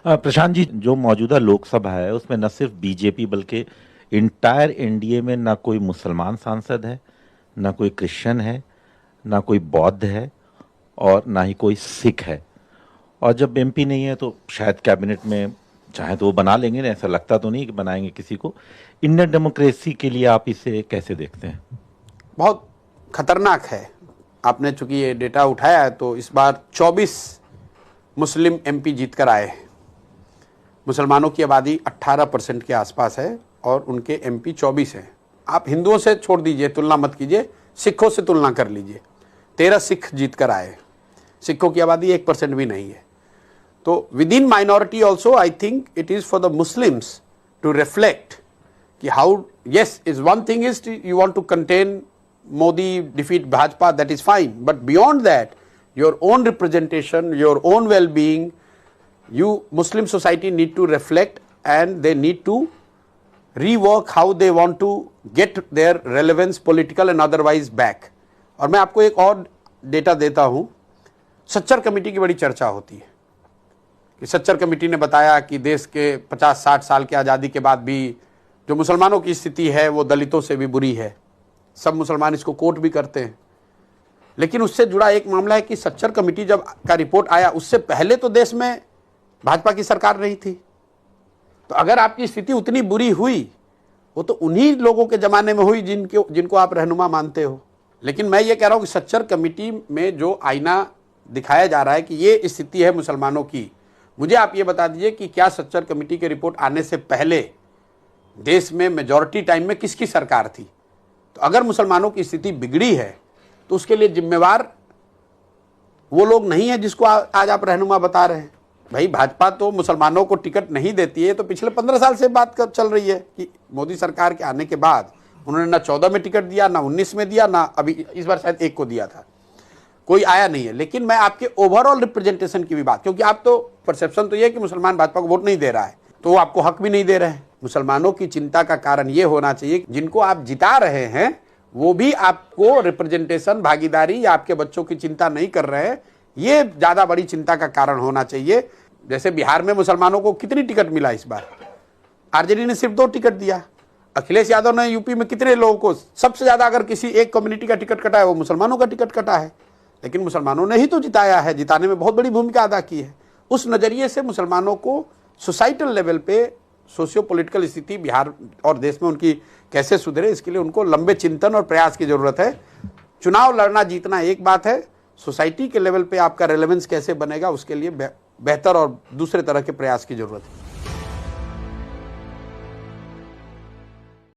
प्रशांत जी, जो मौजूदा लोकसभा है उसमें न सिर्फ बीजेपी बल्कि इंटायर एनडीए में ना कोई मुसलमान सांसद है, ना कोई क्रिश्चियन है, ना कोई बौद्ध है और ना ही कोई सिख है। और जब एमपी नहीं है तो शायद कैबिनेट में चाहे तो वो बना लेंगे ना, ऐसा लगता तो नहीं कि बनाएंगे किसी को। इंडियन डेमोक्रेसी के लिए आप इसे कैसे देखते हैं? बहुत खतरनाक है। आपने चूंकि ये डेटा उठाया है तो इस बार 24 मुस्लिम एमपी जीत कर आए हैं। मुसलमानों की आबादी 18% के आसपास है और उनके एमपी 24 हैं। आप हिंदुओं से छोड़ दीजिए, तुलना मत कीजिए, सिखों से तुलना कर लीजिए। 13 सिख जीत कर आए। सिखों की आबादी 1% भी नहीं है। तो within minority also I think it is for the Muslims to reflect कि how, yes, is one thing is you want to contain Modi, defeat Bhajpa, that is fine, but beyond that, your own representation, your own well-being, you Muslim society need to reflect and they need to rework how they want to get their relevance, political and otherwise back. और मैं आपको एक और data देता हूं। Sachar committee की बड़ी चर्चा होती है कि सच्चर कमेटी ने बताया कि देश के 50-60 साल की आज़ादी के बाद भी जो मुसलमानों की स्थिति है वो दलितों से भी बुरी है। सब मुसलमान इसको कोट भी करते हैं। लेकिन उससे जुड़ा एक मामला है कि सच्चर कमेटी जब का रिपोर्ट आया उससे पहले तो देश में भाजपा की सरकार नहीं थी। तो अगर आपकी स्थिति उतनी बुरी हुई वो तो उन्हीं लोगों के जमाने में हुई जिनको आप रहनुमा मानते हो। लेकिन मैं ये कह रहा हूं कि सच्चर कमेटी में जो आईना दिखाया जा रहा है कि ये स्थिति है मुसलमानों की, मुझे आप ये बता दीजिए कि क्या सच्चर कमेटी की रिपोर्ट आने से पहले देश में मेजॉरिटी टाइम में किसकी सरकार थी? तो अगर मुसलमानों की स्थिति बिगड़ी है तो उसके लिए जिम्मेवार वो लोग नहीं है जिसको आज आप रहनुमा बता रहे हैं। भाई, भाजपा तो मुसलमानों को टिकट नहीं देती है, तो पिछले 15 साल से बात चल रही है कि मोदी सरकार के आने के बाद उन्होंने ना 14 में टिकट दिया, ना 19 में दिया, ना अभी इस बार शायद 1 को दिया था, कोई आया नहीं है। लेकिन मैं आपके ओवरऑल रिप्रेजेंटेशन की भी बात, क्योंकि आप तो परसेप्शन तो ये है कि मुसलमान भाजपा को वोट नहीं दे रहा है तो वो आपको हक भी नहीं दे रहे हैं। मुसलमानों की चिंता का कारण ये होना चाहिए जिनको आप जिता रहे हैं वो भी आपको रिप्रेजेंटेशन, भागीदारी या आपके बच्चों की चिंता नहीं कर रहे हैं। ये ज्यादा बड़ी चिंता का कारण होना चाहिए। जैसे बिहार में मुसलमानों को कितनी टिकट मिला इस बार? आरजेडी ने सिर्फ 2 टिकट दिया। अखिलेश यादव ने यूपी में कितने लोगों को, सबसे ज्यादा अगर किसी एक कम्युनिटी का टिकट कटा है वो मुसलमानों का टिकट कटा है। लेकिन मुसलमानों ने ही तो जिताया है, जिताने में बहुत बड़ी भूमिका अदा की है। उस नजरिए से मुसलमानों को सोसाइटल लेवल पे सोशियो पॉलिटिकल स्थिति बिहार और देश में उनकी कैसे सुधरे, इसके लिए उनको लंबे चिंतन और प्रयास की जरूरत है। चुनाव लड़ना जीतना एक बात है, सोसाइटी के लेवल पे आपका रेलेवेंस कैसे बनेगा उसके लिए बेहतर और दूसरे तरह के प्रयास की जरूरत है।